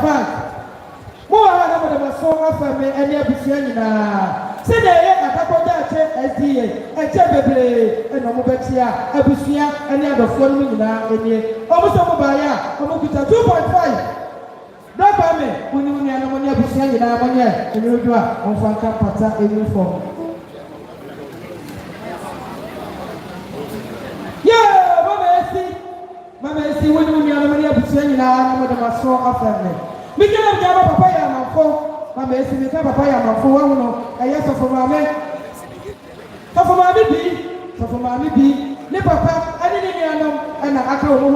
bank. More than a song of family and your Busiana. Say they are a couple of SDA, a Chababy, and Omobetia, a Busia, and the other following now, and yet almost Omobaya, Omobita 2.5. That family, when you are ammonia Busiana, and you do on Franca Pata in uniform. Yeah, Mama, see when you are ammonia Busiana, with a song of family. We can have Papa and phone. Mama, see me, Papa and phone, a yes of Mamma. For Mammy B, for Mammy B, ne Papa, I didn't know, and I can't know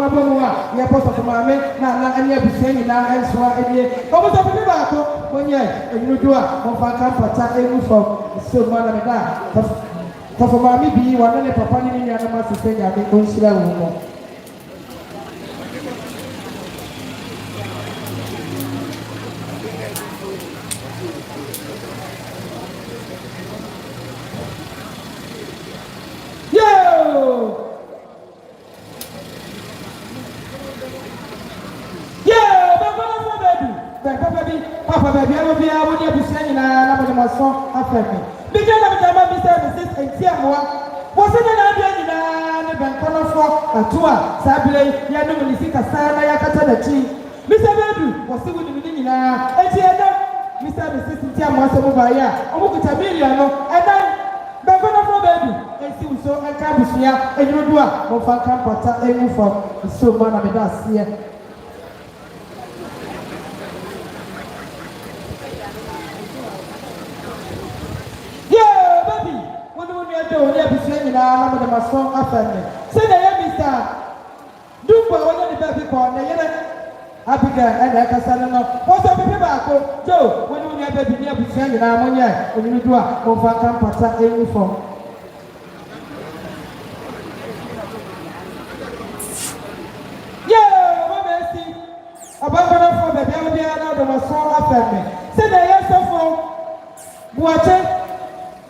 your post of Mammy, now, and you'll be saying now, and so I did. Almost up in the back, when you and you do a Fonfan Pata, uniform, so Madame that. For Mammy B, one of the Papa in your animals to say, I make one. Papa, baby, I will be able to send you a song after me. Because of the Mr. Mrs. and Tiamoa, wasn't an idea in the Bancona for a tour, Sabile, Yanu, Lisika, Sana, Yakata, Mr. Baby was still within in a Mr. Mrs. Tiamoa, Samubaya, Omuka Miliano, and then Bancona for baby, and see so and Cabusia, and you do a Mofaka Pata, and move from so Manamedas here. I'm the Mason after say the Mr. Do for one of the baby corn, Abigail and Casano. What's up, people? Joe, when you have a baby near Busan, ammonia, when you do a Confan Pata uniform. Yeah, what may see about for the baby and the Mason after me. Say the yes of Boate.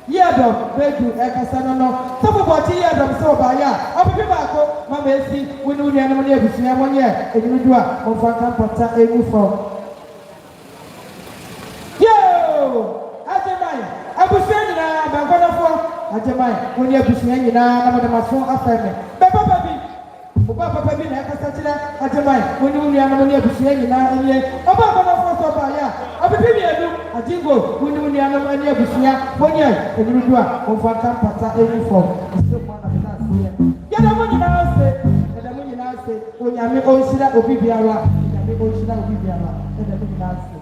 Yadom, Bedu, Ekasano, some of what Yadom so by ya. I'll be back, Mamma, see, we know the animal here, and you do a Fonfan Pata uniform. Yo, Ajamai, I was saying, I'm going to fall. Ajamai, when you're Busian, I'm the Mason after me. Papa, baby, Ekasatilla, Ajamai, when you are ammonia Busian, I'm going to fall by ya. I will be a jingle when you are any of Busia, 1 year, and you do a Fonfan Pata uniform. Still one of us here. Get a money now, say, and the money now say, when you are making Oshida Obibiara, and the Oshida Obibiara, and the money now say.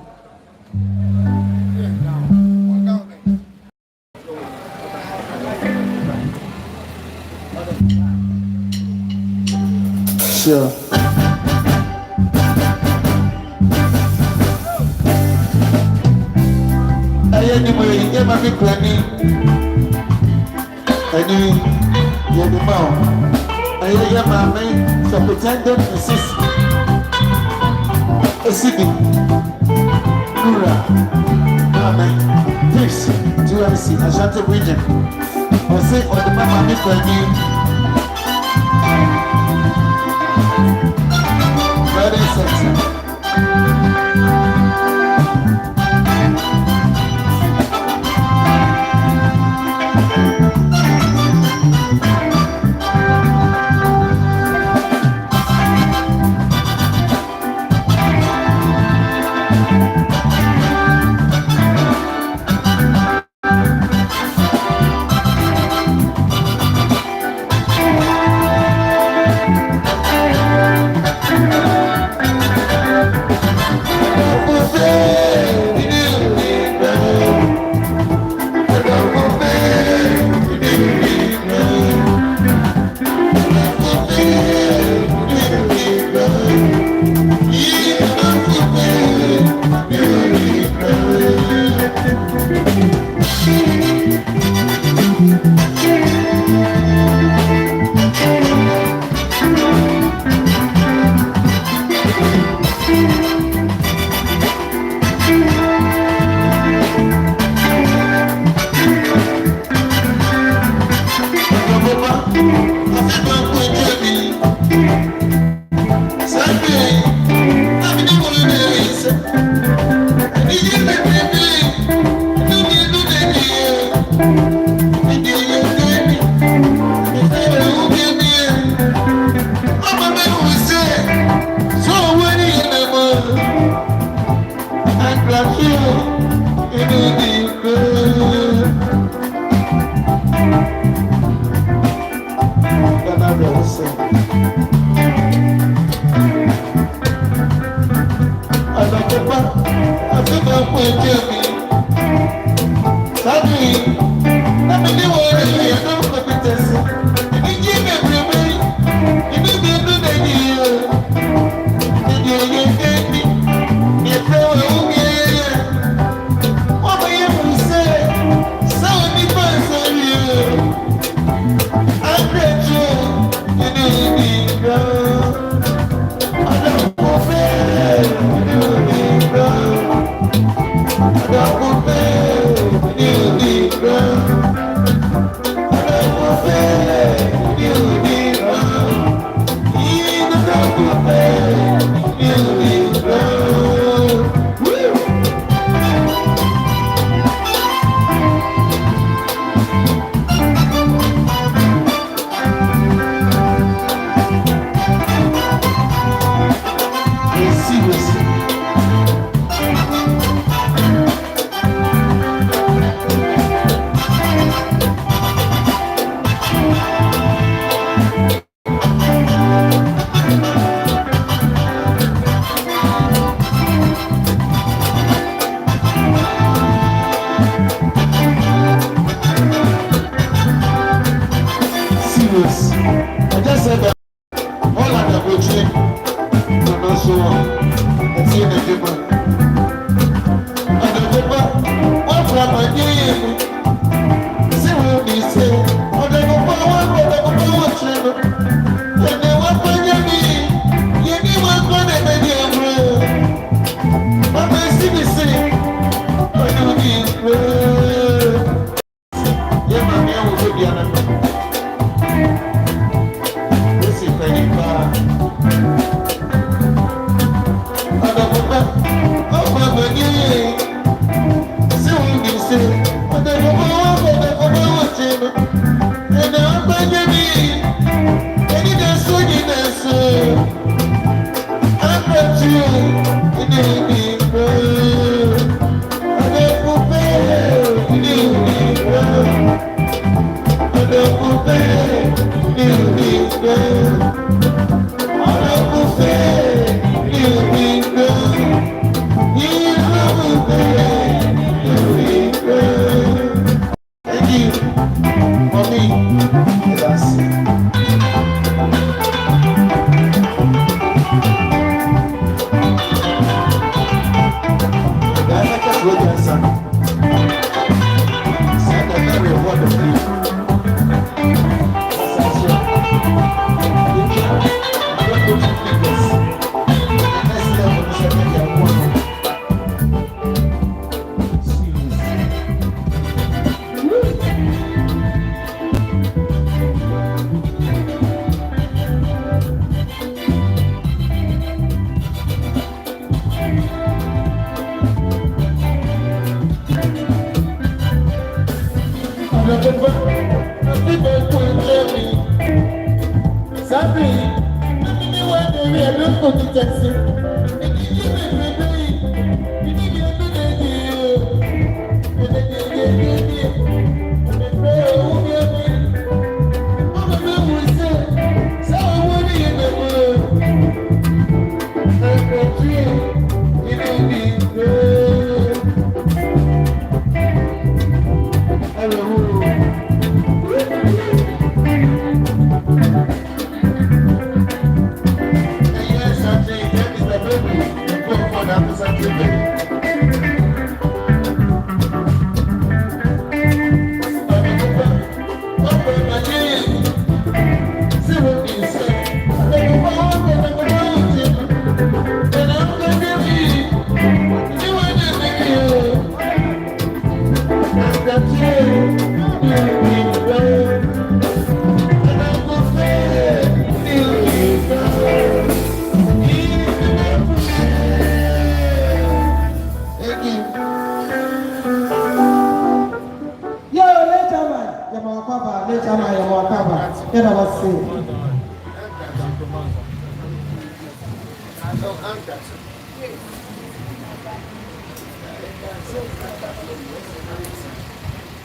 Sure. Anyway, you might be planning. Anyway, you're the mom. I hear my man, so pretended assist. A city. Kura. Amen. Peace. GRC, Ashanti region. I say, on the mama, me planning. Very sexy.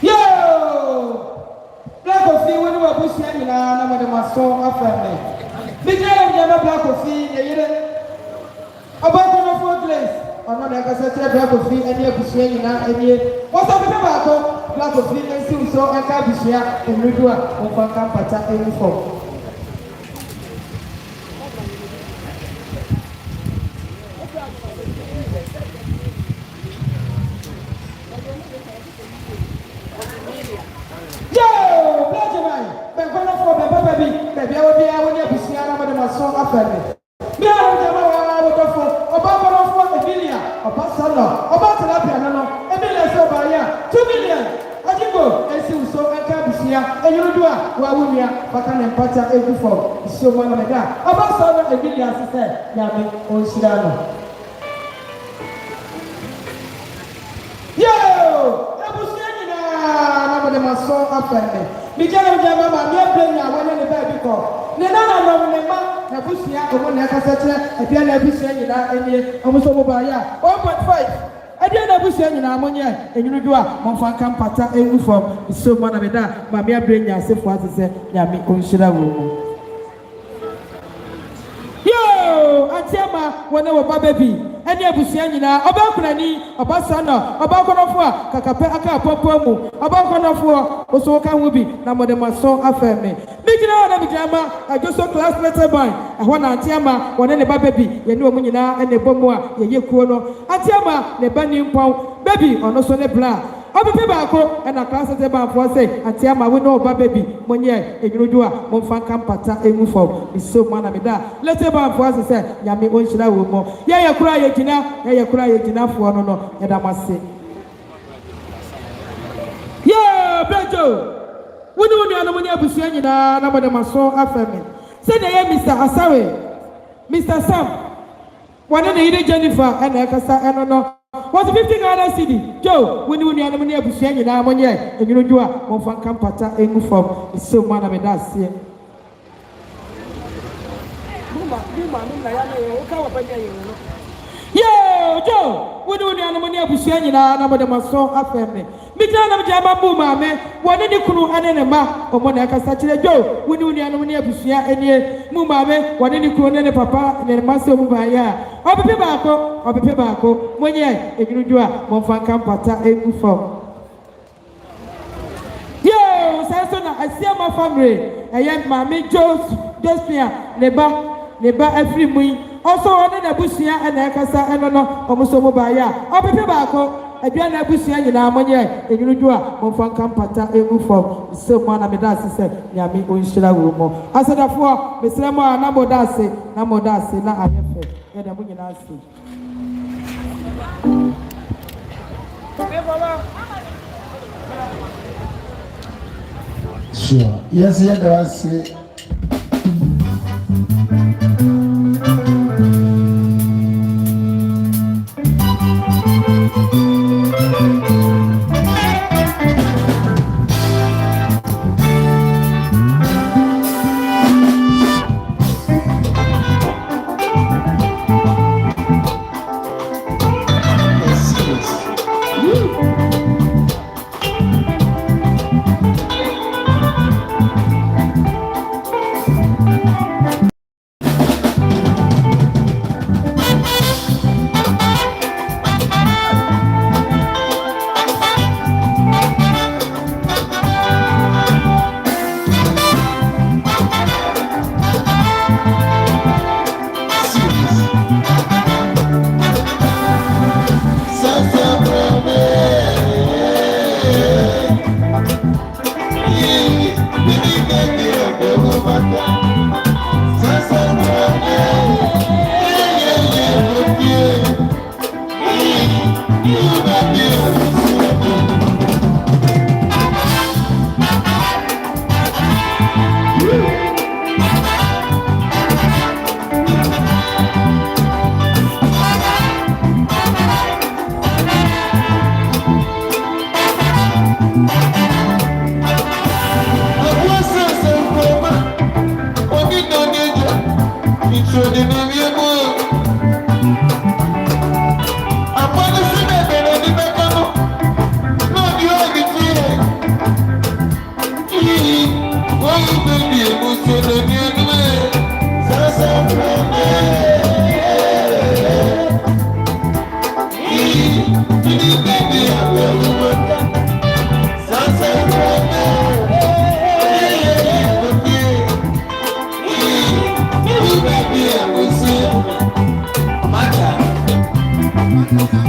Yo! Black coffee when you were pushing in my soul after Big Jam Black coffee, about 4 days. I'm not like I said, Black coffee, and you're pushing in what's up with tobacco? Black coffee, and still so I can't be here and we do a open campata any form. So one of the guys, about some of the millions said, Yami, on Shirano. Yo! I was saying, I'm the Mason after me. Because Yamama, we are playing one in the baby call. Nana, the Busia, the one that has a piano every saying that, and almost over by 1.5. I didn't have saying in ammonia, and you do a Monfan Campata, and from so one of that, Mamma bring yourself what to say, Yami, on Shirano. Atiama wana wa baby ene abusia nyina obakunani obasana obakonofo kakape aka popo mu obakonofo oso ka hu bi na modemaso afeme bigina na bijama ajoso class letter boy ehwo na atiama wana ne baby ye ne omu nyina ene bomu a ye kuo no atiama ne bani mpon baby ono so ne bla obipe baako na class letter boy for say atiama we no baby monye enyurudu a monfa kampata emufo iso mana meda letter boy for say nyame onhyira wo mo ye kura ye gina fo no no edamase ye bejo woni anamoni abusia nyina na modemaso afemi say na ye Mr. Asawe Mr. Sam wana na ide Jennifer na ekasa eno no was 50 Ghana cedi Joe woni anamoni abusia nyina monye enyurudu a monfa kampata emufo iso mana meda se Mama ya ne o ka wa banya ye no Yo, Joe, woni anamoni abusia nyina na modemaso afemi Mitana na mjama bu maame woni ni kunu anene ma omo na akasa kire Joe woni anamoni abusia enie mu maame woni ni kunu ne papa ne maso mu ba ya obepe baako monye enyurudu a monfa kampata egufo Yo, saso na asiama family eye maame Josephine ne ba afri mu also one na busia na ekasa eno no omuso mu ba ya obepe baako adua na busia nyina monye enyurudu a monfa kampata egufo so mana medase se nyame onhyira wo mo asadafo mesramo a na modase na ayefe ye da munyina ase Sure. Yes, yes. Thank you.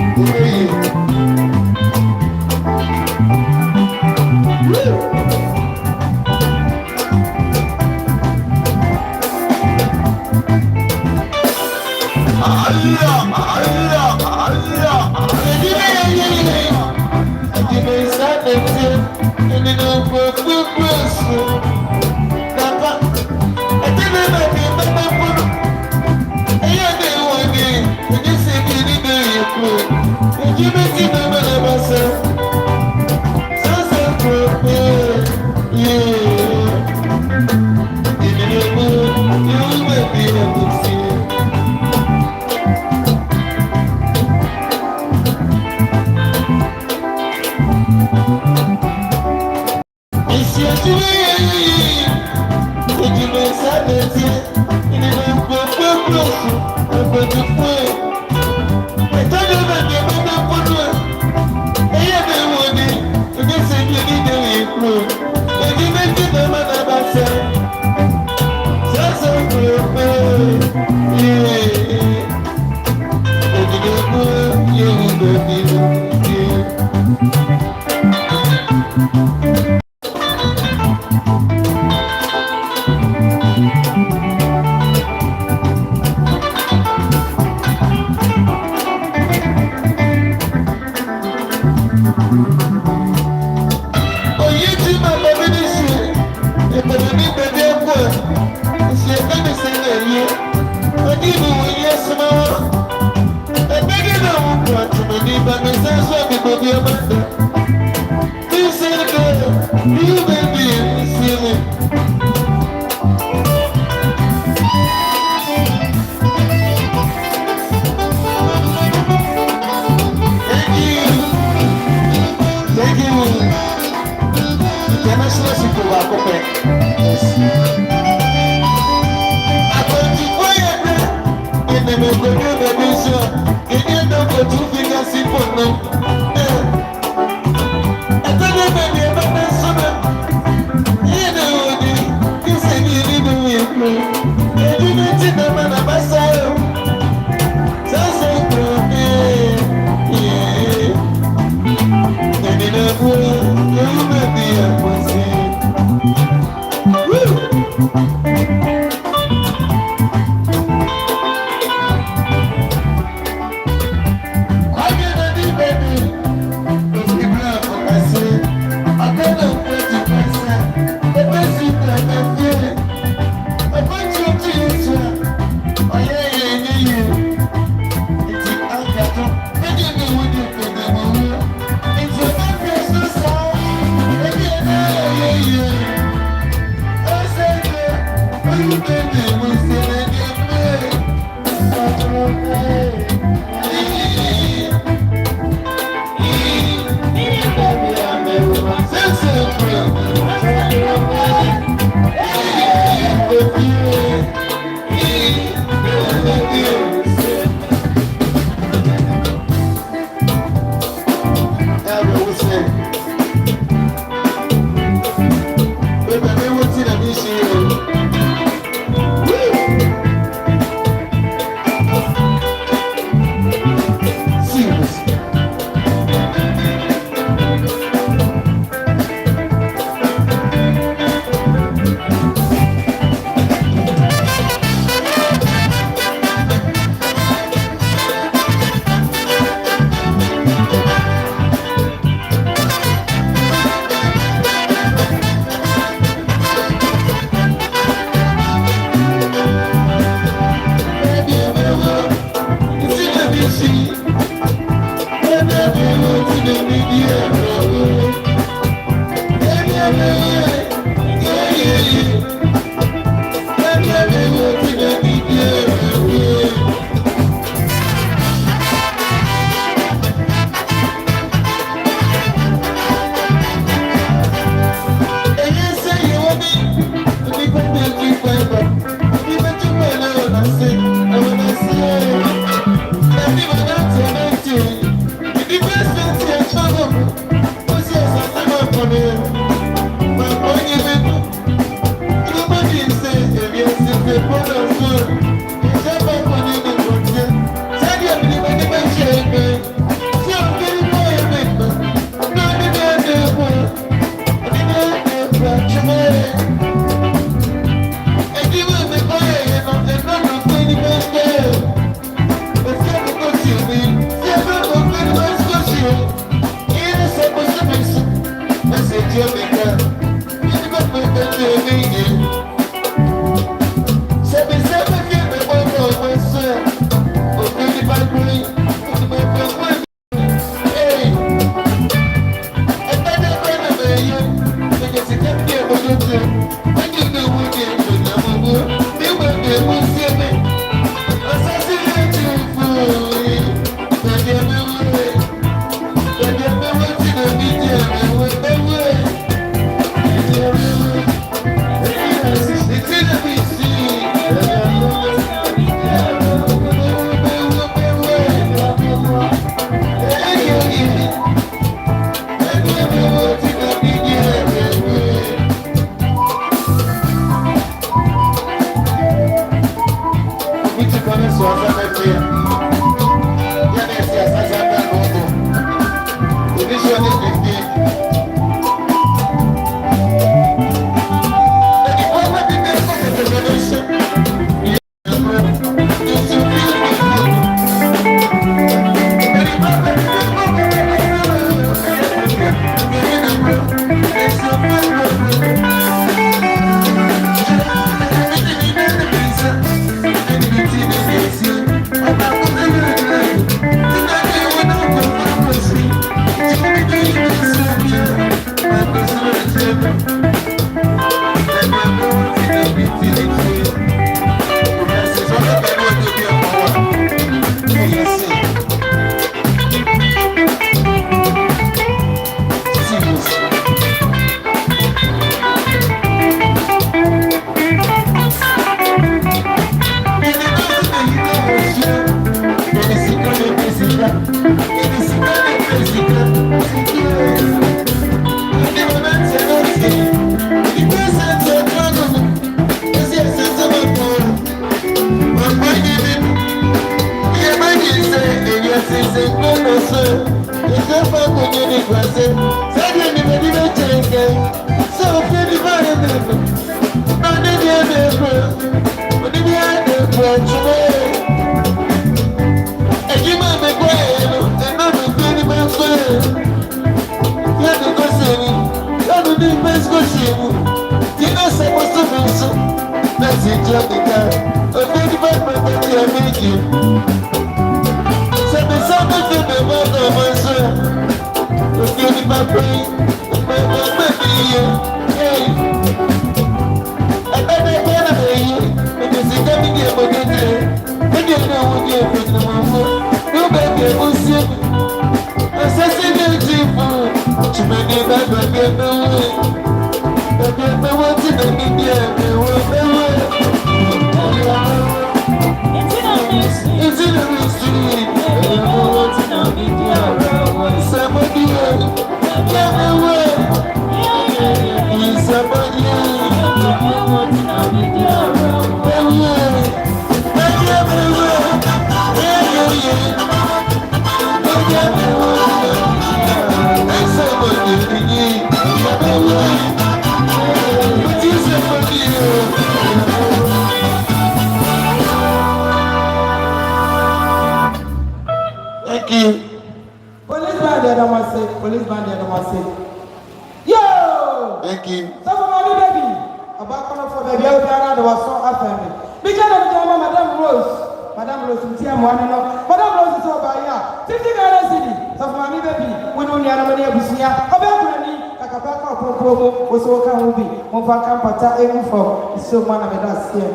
So man, I'm not here.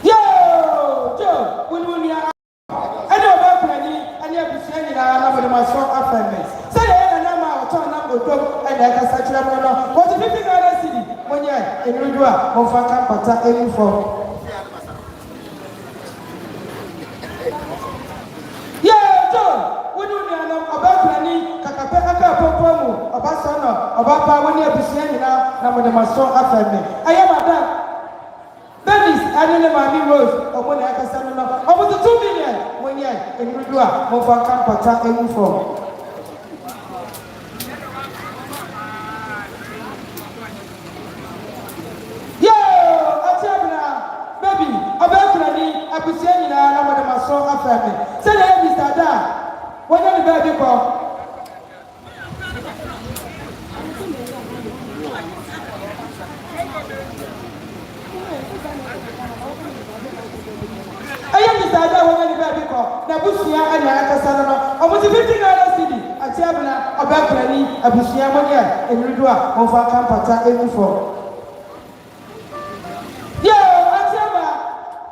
Yo, Joe, when you are, I know about Penny, and you have to say that I'm my strong affirmation. Say that I'm out, turn up the dog, and I can such a man. What's the big city? When you're in Udua, on Faka Pata, any form. Yeah, Joe, when you are about Penny, Kakapeka, Obasono, Obapa, when you have to say now, I'm my strong affirmation. I am a dad. Dennis, I didn't know Rose, or when I can send another. Over the 2 million when you're in Udua, Mofaka Pata, any form. I could say in my strong affirmation. Say that Mr. Da, when are the baby call? I am Mr. Da, when are the baby call? Nabusia and Yakasana, almost 50 city. I tell you, about Penny, Abusia Monia, and Rudua, Mofaka Pata, any form.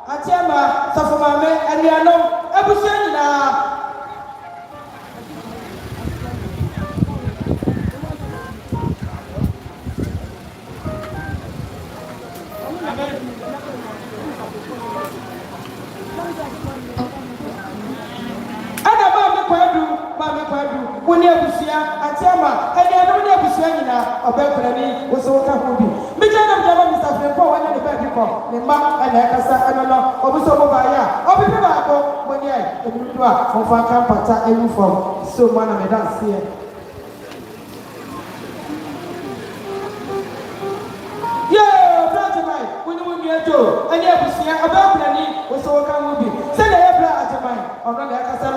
Atiama, Safamame, and you know, Abushana. When you have Atiama, and you know, Abushana, or Belgrani, was all Kahubi. Mijana Mr. Flempo, when the baby call, the mom and Akasa, I don't know, or Busovaya, or people when you're in Udua, from Faka Pata, any form. So, man, I dance here. Yeah, Platamai, when you will be a Joe, and you have to see a Belgrani, was all Kahubi. Send a Platamai, or not Akasa,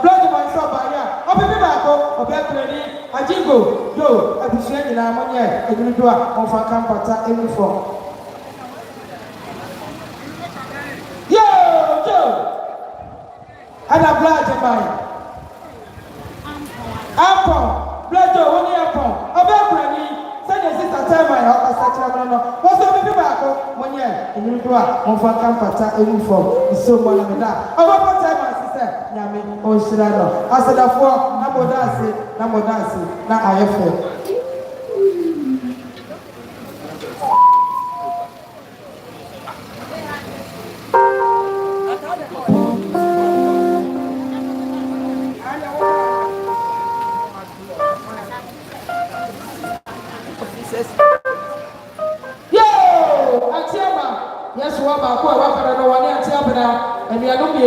Platamai, so by ya, or people or Belgrani. Ajingo, Joe, I be saying in Armonia, and you do a Faka Pata, any form. Yo, Joe, and a blood of mine. Apple, blood Joe, only apple, a Belgrani, send your sister, tell my house, such a man. What's up with the back? When you're in you do a Faka Pata, any form, is so much of that. I want to tell my sister, Yami, or Shirano. I said, for number dancing, now I have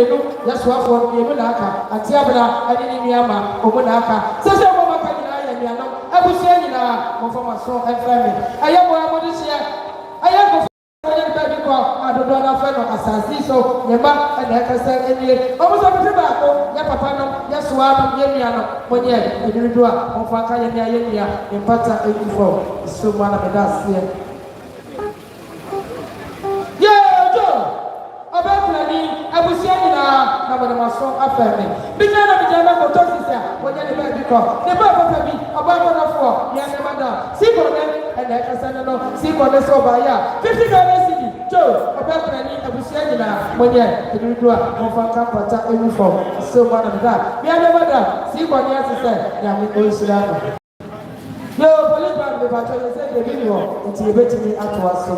mienu yɛsoafoɔ mienu na aka ate abena ɛne ne nnuama ɔmo na aka sɛsɛ ɔmo maka nyinaa yɛ nnuanom abusua nyinaa mɔfɔma so ɛfrɛ me ɛyɛ mo a mode hyia ɛyɛ nkɔfo ɛyɛ baabi kɔ adodoɔ no afɛ no asase so ne ma ɛna ɛkɛsɛ ɛnie ɔmo sɛ ɔmo baako yɛ papa nom yɛ soa nom yɛ nua nom monyɛ ɛdirido a mɔfɔ aka yɛ nua yɛ nua ne mpata ɛkufɔ so mu ana meda aseɛ abusua nyinaa na wɔde maso afɛ me binya na binya na kɔtɔ sisi a wɔnyɛ ne baabi kɔ ne ba papa bi ɔba bɔdɔfoɔ yɛ ne ma da sikɔ ne ɛna ɛkasa ne no sikɔ ne sɛ ɔba yɛ a 50 Ghana cedi jo ɔbɛ kuna ni abusua nyinaa wɔnyɛ ɛdirido a wɔfa nka pata ɛmu fɔm so ma na me da bia ne ma da sikɔ ne ase sɛ nyame ɔnhyira no yo police band me patɔ ne sɛ debi ni hɔ nti yɛbɛtumi atoa so